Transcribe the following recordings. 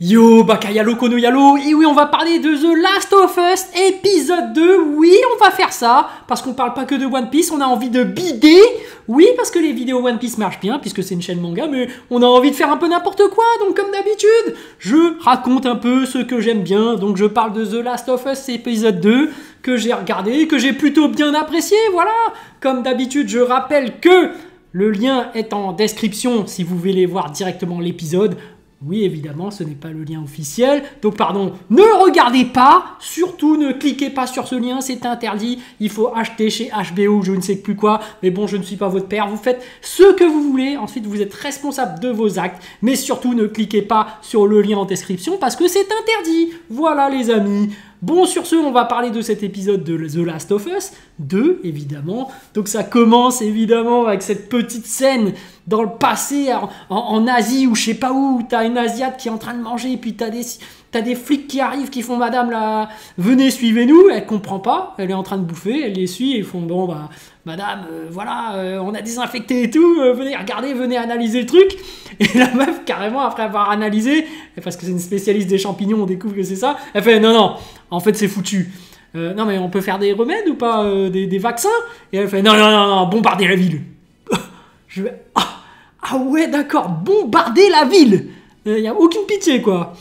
Yo, Bakayalo Konoyalo, et oui, on va parler de The Last of Us, épisode 2, oui, on va faire ça, parce qu'on parle pas que de One Piece, on a envie de bider, oui, parce que les vidéos One Piece marchent bien, puisque c'est une chaîne manga, mais on a envie de faire un peu n'importe quoi, donc comme d'habitude, je raconte un peu ce que j'aime bien, donc je parle de The Last of Us, épisode 2, que j'ai regardé, que j'ai plutôt bien apprécié, voilà, comme d'habitude, je rappelle que le lien est en description si vous voulez voir directement l'épisode. Oui, évidemment, ce n'est pas le lien officiel. Donc, pardon, ne le regardez pas. Surtout, ne cliquez pas sur ce lien, c'est interdit. Il faut acheter chez HBO ou je ne sais plus quoi. Mais bon, je ne suis pas votre père. Vous faites ce que vous voulez. Ensuite, vous êtes responsable de vos actes. Mais surtout, ne cliquez pas sur le lien en description parce que c'est interdit. Voilà, les amis. Bon, sur ce, on va parler de cet épisode de The Last of Us 2, évidemment. Donc ça commence, évidemment, avec cette petite scène dans le passé, en Asie, ou je sais pas où t'as une Asiate qui est en train de manger, et puis t'as des flics qui arrivent, qui font « Madame, là, venez, suivez-nous ». Elle comprend pas, elle est en train de bouffer, elle les suit, et ils font « Bon, bah, madame, voilà, on a désinfecté et tout, venez regarder, venez analyser le truc ». Et la meuf, carrément, après avoir analysé, parce que c'est une spécialiste des champignons, on découvre que c'est ça, elle fait « Non, non, en fait, c'est foutu. Non, mais on peut faire des remèdes ou pas, des vaccins ?» Et elle fait « Non, non, non, non, bombarder la ville ». Je vais... Ah ouais, d'accord, bombarder la ville. Il n'y a aucune pitié, quoi.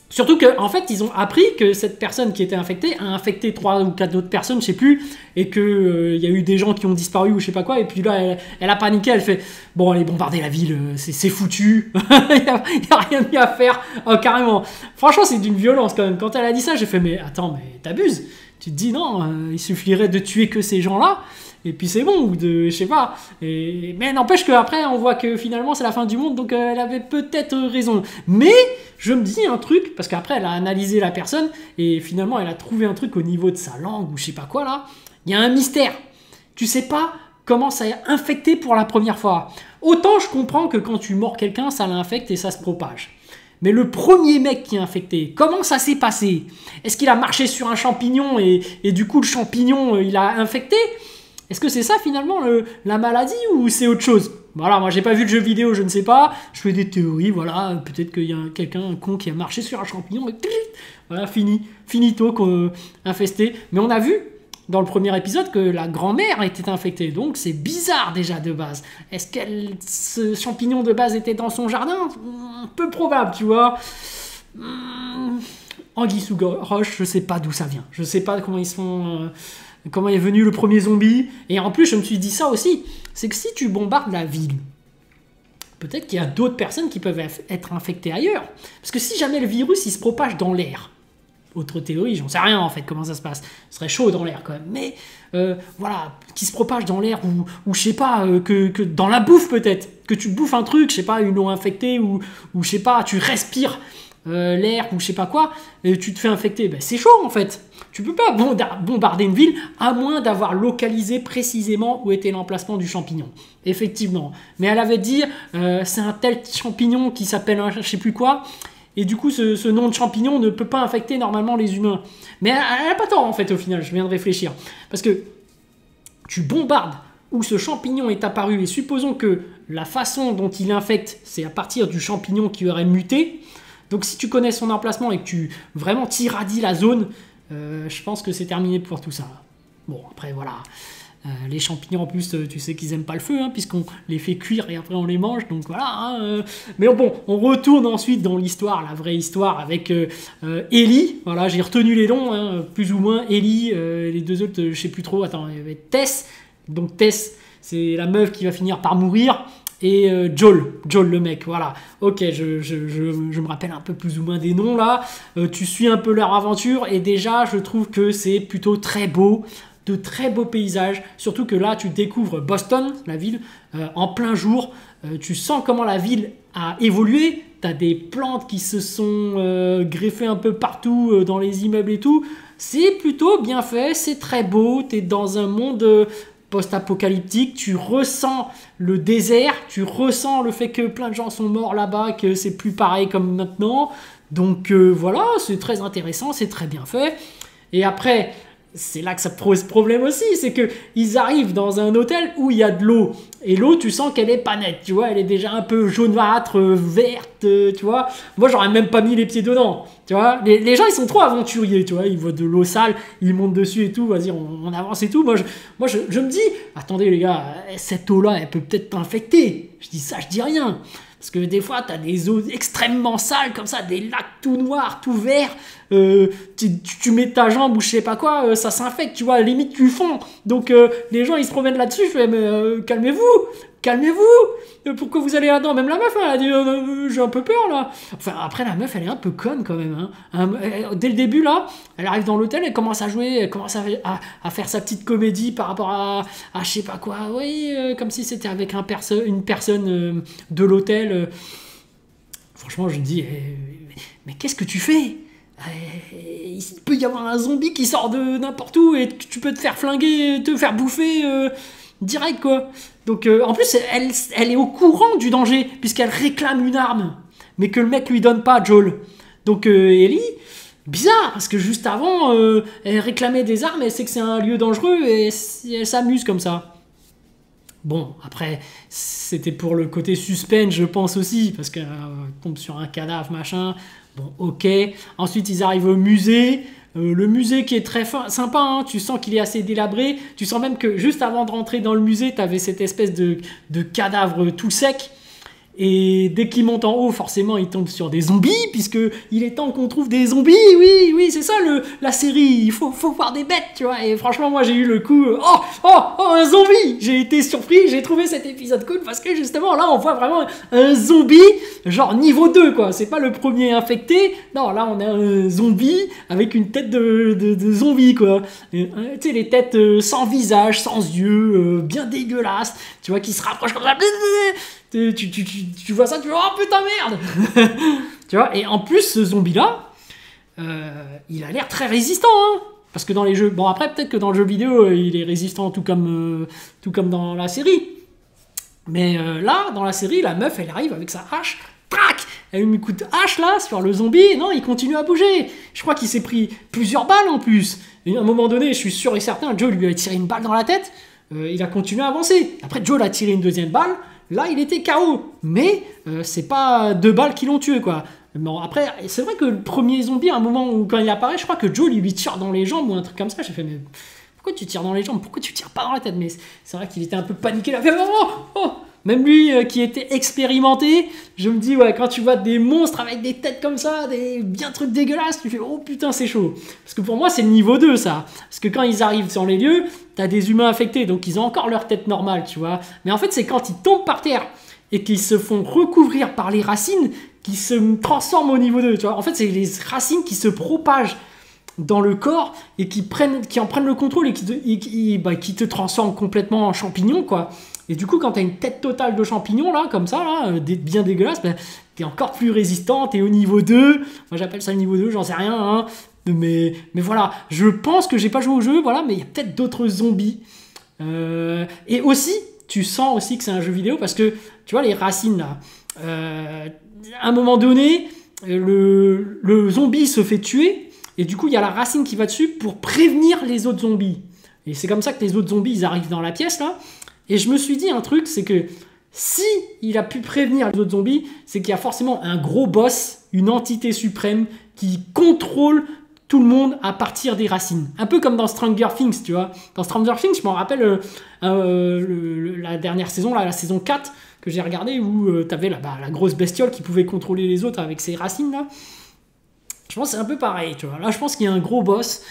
Surtout qu'en fait, ils ont appris que cette personne qui était infectée a infecté 3 ou 4 autres personnes, je sais plus, et qu'il y a eu des gens qui ont disparu ou je sais pas quoi, et puis là, elle a paniqué, elle fait « Bon, allez, bombarder la ville, c'est foutu, il n'y a rien mieux à faire. Oh, » carrément. Franchement, c'est d'une violence, quand même. Quand elle a dit ça, j'ai fait « Mais attends, mais t'abuses. Tu te dis, non, il suffirait de tuer que ces gens-là. » Et puis c'est bon, ou de, je sais pas. Mais n'empêche qu'après, on voit que finalement, c'est la fin du monde, donc elle avait peut-être raison. Mais je me dis un truc, parce qu'après, elle a analysé la personne, et finalement, elle a trouvé un truc au niveau de sa langue, ou je sais pas quoi, là. Il y a un mystère. Tu sais pas comment ça a infecté pour la première fois. Autant je comprends que quand tu mords quelqu'un, ça l'infecte et ça se propage. Mais le premier mec qui est infecté, comment ça s'est passé? Est-ce qu'il a marché sur un champignon, et du coup, le champignon, il a infecté? Est-ce que c'est ça finalement la maladie ou c'est autre chose? Voilà, moi j'ai pas vu le jeu vidéo, je ne sais pas. Je fais des théories, voilà. Peut-être qu'il y a quelqu'un, un con qui a marché sur un champignon et voilà, finito, infesté. Mais on a vu dans le premier épisode que la grand-mère était infectée. Donc c'est bizarre déjà de base. Est-ce que ce champignon de base était dans son jardin? Peu probable, tu vois. Anguille sous roche, je sais pas d'où ça vient. Je sais pas comment ils sont... comment est venu le premier zombie. Et en plus, je me suis dit ça aussi, c'est que si tu bombardes la ville, peut-être qu'il y a d'autres personnes qui peuvent être infectées ailleurs. Parce que si jamais le virus, il se propage dans l'air, autre théorie, j'en sais rien en fait, comment ça se passe. Ce serait chaud dans l'air quand même. Mais voilà, qui se propage dans l'air ou je sais pas, que dans la bouffe peut-être. Que tu bouffes un truc, je sais pas, une eau infectée ou je sais pas, tu respires l'air ou je sais pas quoi, et tu te fais infecter. Ben, c'est chaud en fait. Tu peux pas bombarder une ville à moins d'avoir localisé précisément où était l'emplacement du champignon. Effectivement. Mais elle avait dit, c'est un tel champignon qui s'appelle je sais plus quoi, et du coup ce nom de champignon ne peut pas infecter normalement les humains. Mais elle n'a pas tort en fait au final, je viens de réfléchir. Parce que tu bombardes où ce champignon est apparu, et supposons que la façon dont il infecte, c'est à partir du champignon qui aurait muté. Donc si tu connais son emplacement et que tu vraiment t'irradies la zone, je pense que c'est terminé pour tout ça. Bon, après, voilà. Les champignons, en plus, tu sais qu'ils aiment pas le feu, hein, puisqu'on les fait cuire et après on les mange, donc voilà. Hein, Mais bon, on retourne ensuite dans l'histoire, la vraie histoire, avec Ellie. Voilà, j'ai retenu les noms, hein, plus ou moins. Ellie, les deux autres, je sais plus trop. Attends, il y avait Tess. Donc Tess, c'est la meuf qui va finir par mourir. Et Joel le mec, voilà. Ok, je me rappelle un peu plus ou moins des noms là. Tu suis un peu leur aventure et déjà je trouve que c'est plutôt très beau, de très beaux paysages. Surtout que là tu découvres Boston, la ville, en plein jour. Tu sens comment la ville a évolué. T'as des plantes qui se sont greffées un peu partout dans les immeubles et tout. C'est plutôt bien fait, c'est très beau. T'es dans un monde... post-apocalyptique, tu ressens le désert, tu ressens le fait que plein de gens sont morts là-bas, que c'est plus pareil comme maintenant. Donc voilà, c'est très intéressant, c'est très bien fait. Et après, c'est là que ça pose problème aussi, c'est que ils arrivent dans un hôtel où il y a de l'eau. Et l'eau, tu sens qu'elle est pas nette, tu vois, elle est déjà un peu jaunâtre, verte, tu vois. Moi, j'aurais même pas mis les pieds dedans, tu vois. Les gens, ils sont trop aventuriers, tu vois, ils voient de l'eau sale, ils montent dessus et tout, vas-y, on avance et tout. Moi, je me dis, attendez les gars, cette eau-là, elle peut peut-être t'infecter. Je dis ça, je dis rien. Parce que des fois, tu as des eaux extrêmement sales, comme ça, des lacs tout noirs, tout verts. Tu mets ta jambe ou je sais pas quoi, ça s'infecte, tu vois, limite tu fonds. Donc les gens, ils se promènent là-dessus. Je fais, mais calmez-vous. Pourquoi vous allez là-dedans? Même la meuf, elle a dit, j'ai un peu peur là. Enfin, après, la meuf, elle est un peu conne quand même. Hein. Dès le début, là, elle arrive dans l'hôtel, elle commence à jouer, elle commence à faire sa petite comédie par rapport à je sais pas quoi. Oui, comme si c'était avec une personne de l'hôtel. Franchement, je me dis, mais qu'est-ce que tu fais? Il peut y avoir un zombie qui sort de n'importe où et tu peux te faire flinguer, te faire bouffer direct, quoi. Donc, en plus, elle est au courant du danger puisqu'elle réclame une arme, mais que le mec lui donne pas, Joel. Donc, Ellie, bizarre, parce que juste avant, elle réclamait des armes, elle sait que c'est un lieu dangereux et elle s'amuse comme ça. Bon, après, c'était pour le côté suspense, je pense aussi, parce qu'elle tombe sur un cadavre, machin. Bon, ok. Ensuite, ils arrivent au musée. Le musée qui est très sympa, hein. Tu sens qu'il est assez délabré. Tu sens même que juste avant de rentrer dans le musée, tu avais cette espèce de cadavre tout sec. Et dès qu'il monte en haut, forcément, il tombe sur des zombies, puisque il est temps qu'on trouve des zombies. Oui, c'est ça la série. Il faut voir des bêtes, tu vois. Et franchement, moi, j'ai eu le coup. Un zombie. J'ai été surpris. J'ai trouvé cet épisode cool parce que justement, là, on voit vraiment un zombie, genre niveau 2, quoi. C'est pas le premier infecté. Non, là, on a un zombie avec une tête de zombie, quoi. Tu sais, les têtes sans visage, sans yeux, bien dégueulasses, tu vois, qui se rapprochent comme ça. Tu vois ça, tu vois, oh putain merde. Tu vois, et en plus ce zombie là il a l'air très résistant, hein, parce que dans les jeux, bon après peut-être que dans le jeu vidéo il est résistant tout comme dans la série, mais là dans la série la meuf elle arrive avec sa hache, trac, elle lui met un coup de hache là sur le zombie, non il continue à bouger, je crois qu'il s'est pris plusieurs balles en plus, et à un moment donné je suis sûr et certain Joe lui a tiré une balle dans la tête, il a continué à avancer, après Joe a tiré une deuxième balle. Là, il était KO, mais c'est pas 2 balles qui l'ont tué, quoi. Bon, après, c'est vrai que le premier zombie, à un moment où quand il apparaît, je crois que Joe lui tire dans les jambes ou un truc comme ça. J'ai fait, mais pourquoi tu tires dans les jambes? Pourquoi tu tires pas dans la tête? Mais c'est vrai qu'il était un peu paniqué. Il a fait, oh. Même lui qui était expérimenté, je me dis, ouais, quand tu vois des monstres avec des têtes comme ça, des bien trucs dégueulasses, tu fais, oh putain, c'est chaud. Parce que pour moi, c'est le niveau 2, ça. Parce que quand ils arrivent sur les lieux, t'as des humains infectés, donc ils ont encore leur tête normale, tu vois. Mais en fait, c'est quand ils tombent par terre et qu'ils se font recouvrir par les racines qui se transforment au niveau 2, tu vois. En fait, c'est les racines qui se propagent dans le corps et qui en prennent le contrôle et qui te transforment complètement en champignon, quoi. Et du coup, quand tu as une tête totale de champignon, là, comme ça, là, bien dégueulasse, ben, tu es encore plus résistant, tu es au niveau 2. Moi, j'appelle ça le niveau 2, j'en sais rien, hein. Mais voilà, je pense que j'ai pas joué au jeu, voilà, mais il y a peut-être d'autres zombies. Et aussi, tu sens aussi que c'est un jeu vidéo parce que, tu vois, les racines, là, à un moment donné, le zombie se fait tuer et du coup, il y a la racine qui va dessus pour prévenir les autres zombies. Et c'est comme ça que les autres zombies, ils arrivent dans la pièce, là. Et je me suis dit un truc, c'est que si il a pu prévenir les autres zombies, c'est qu'il y a forcément un gros boss, une entité suprême qui contrôle tout le monde à partir des racines. Un peu comme dans Stranger Things, tu vois. Dans Stranger Things, je m'en rappelle la dernière saison, là, la saison 4, que j'ai regardé, où tu avais la grosse bestiole qui pouvait contrôler les autres avec ses racines, là. Je pense que c'est un peu pareil, tu vois. Là, je pense qu'il y a un gros boss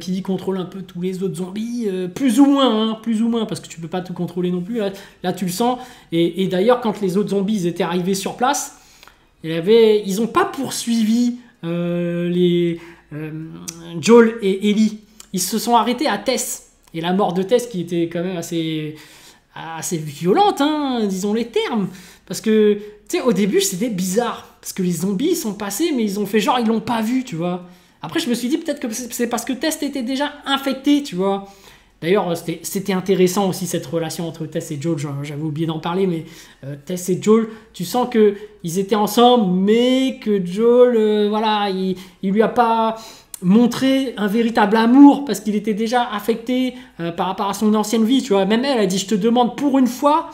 qui contrôle un peu tous les autres zombies, plus ou moins, parce que tu peux pas tout contrôler non plus. Là tu le sens. Et d'ailleurs, quand les autres zombies ils étaient arrivés sur place, ils ont pas poursuivi Joel et Ellie. Ils se sont arrêtés à Tess. Et la mort de Tess qui était quand même assez violente, hein, disons les termes. Parce que, tu sais, au début, c'était bizarre. Parce que les zombies, ils sont passés, mais ils ont fait genre, ils l'ont pas vu, tu vois. Après, je me suis dit, peut-être que c'est parce que Tess était déjà infecté, tu vois. D'ailleurs, c'était intéressant aussi, cette relation entre Tess et Joel. J'avais oublié d'en parler, mais Tess et Joel, tu sens qu'ils étaient ensemble, mais que Joel, voilà, il lui a pas montrer un véritable amour parce qu'il était déjà affecté par rapport à son ancienne vie, tu vois. Même elle a dit, je te demande pour une fois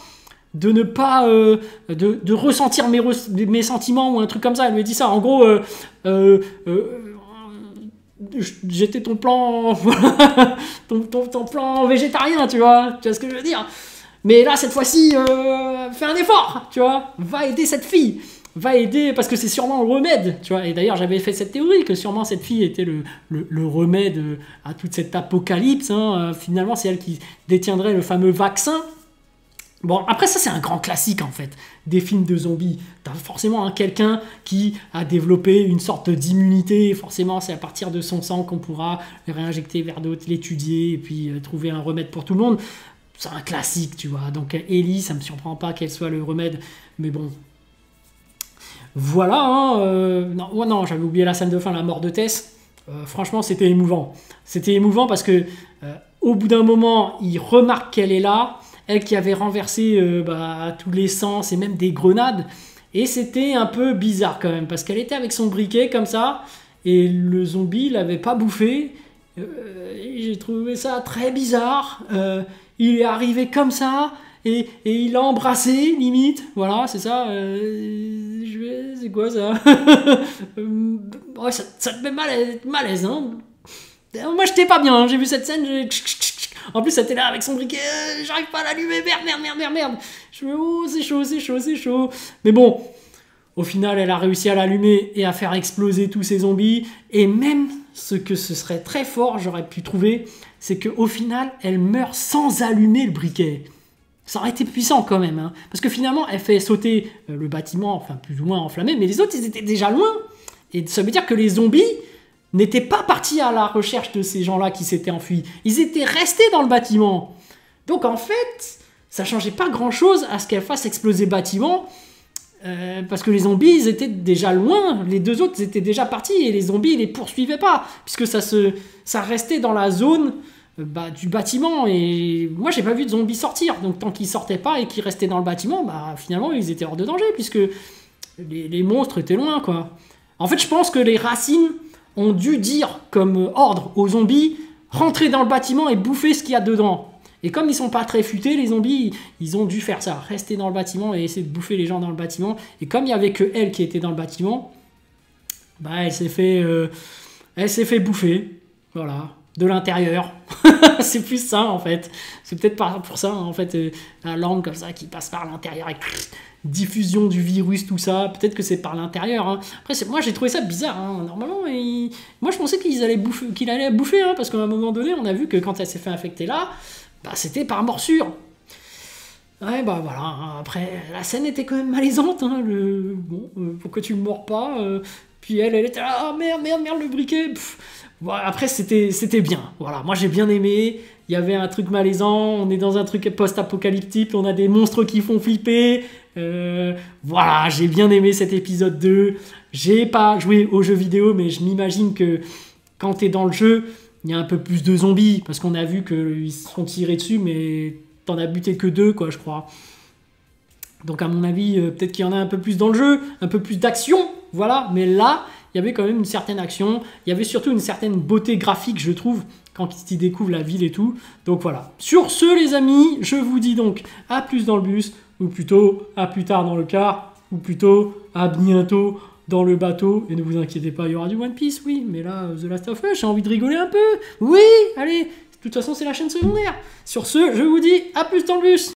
de ne pas de ressentir mes sentiments ou un truc comme ça. Elle lui a dit ça. En gros, j'étais ton plan ton plan végétarien, tu vois ce que je veux dire. Mais là, cette fois-ci, fais un effort, tu vois. Va aider cette fille. Va aider, parce que c'est sûrement le remède, tu vois. Et d'ailleurs, j'avais fait cette théorie, que sûrement cette fille était le remède à toute cette apocalypse. Hein. Finalement, c'est elle qui détiendrait le fameux vaccin. Bon, après ça, c'est un grand classique, en fait, des films de zombies. T'as forcément quelqu'un qui a développé une sorte d'immunité. Forcément, c'est à partir de son sang qu'on pourra le réinjecter vers d'autres, l'étudier, et puis trouver un remède pour tout le monde. C'est un classique, tu vois. Donc Ellie, ça me surprend pas qu'elle soit le remède, mais bon. Voilà, hein, non, j'avais oublié la scène de fin, la mort de Tess. Franchement, c'était émouvant. C'était émouvant parce que au bout d'un moment, il remarque qu'elle est là, elle qui avait renversé tous les sens et même des grenades. Et c'était un peu bizarre quand même, parce qu'elle était avec son briquet comme ça, et le zombie l'avait pas bouffé. J'ai trouvé ça très bizarre. Il est arrivé comme ça, et il l'a embrassé, limite. Voilà, c'est ça. C'est quoi ça? Ouais, ça te met malaise, hein. Moi, j'étais pas bien, hein. J'ai vu cette scène, en plus, elle était là avec son briquet, j'arrive pas à l'allumer, merde. Je me dis, oh, c'est chaud. Mais bon, au final, elle a réussi à l'allumer et à faire exploser tous ces zombies. Et même ce que ce serait très fort, j'aurais pu trouver, c'est qu'au final, elle meurt sans allumer le briquet. Ça aurait été puissant quand même, hein. Parce que finalement, elle fait sauter le bâtiment, enfin plus ou moins enflammé, mais les autres, ils étaient déjà loin. Et ça veut dire que les zombies n'étaient pas partis à la recherche de ces gens-là qui s'étaient enfuis. Ils étaient restés dans le bâtiment. Donc en fait, ça changeait pas grand-chose à ce qu'elle fasse exploser le bâtiment, parce que les zombies, ils étaient déjà loin. Les deux autres, ils étaient déjà partis, et les zombies, ils les poursuivaient pas, puisque ça restait dans la zone du bâtiment. Et moi, j'ai pas vu de zombies sortir. Donc tant qu'ils sortaient pas et qu'ils restaient dans le bâtiment, finalement, ils étaient hors de danger, puisque les monstres étaient loin, quoi. En fait, je pense que les racines ont dû dire comme ordre aux zombies, rentrer dans le bâtiment et bouffer ce qu'il y a dedans. Et comme ils sont pas très futés, les zombies, ils ont dû faire ça, rester dans le bâtiment et essayer de bouffer les gens dans le bâtiment. Et comme il n'y avait que elle qui était dans le bâtiment, elle s'est fait bouffer, voilà, de l'intérieur. C'est plus ça, en fait. C'est peut-être pour ça, en fait, la langue comme ça qui passe par l'intérieur avec diffusion du virus, tout ça. Peut-être que c'est par l'intérieur, hein. Après, moi, j'ai trouvé ça bizarre, hein. Normalement, moi, je pensais qu'il allait bouffer, hein, parce qu'à un moment donné, on a vu que quand elle s'est fait infecter là, c'était par morsure. Ouais, voilà, hein. Après, la scène était quand même malaisante, hein. Pourquoi tu me mords pas, puis elle était là, ah merde, le briquet. Voilà, après, c'était bien. Voilà, moi, j'ai bien aimé. Il y avait un truc malaisant, on est dans un truc post-apocalyptique, on a des monstres qui font flipper. Voilà, j'ai bien aimé cet épisode 2. J'ai pas joué aux jeux vidéo, mais je m'imagine que quand t'es dans le jeu, il y a un peu plus de zombies, parce qu'on a vu qu'ils se sont tirés dessus, mais t'en as buté que 2, quoi, je crois. Donc à mon avis, peut-être qu'il y en a un peu plus dans le jeu, un peu plus d'action, voilà. Mais là, il y avait quand même une certaine action. Il y avait surtout une certaine beauté graphique, je trouve, quand ils découvrent la ville et tout. Donc voilà. Sur ce, les amis, je vous dis donc à plus dans le bus, ou plutôt à plus tard dans le car, ou plutôt à bientôt dans le bateau. Et ne vous inquiétez pas, il y aura du One Piece, oui. Mais là, The Last of Us, j'ai envie de rigoler un peu. Oui, allez, de toute façon, c'est la chaîne secondaire. Sur ce, je vous dis à plus dans le bus.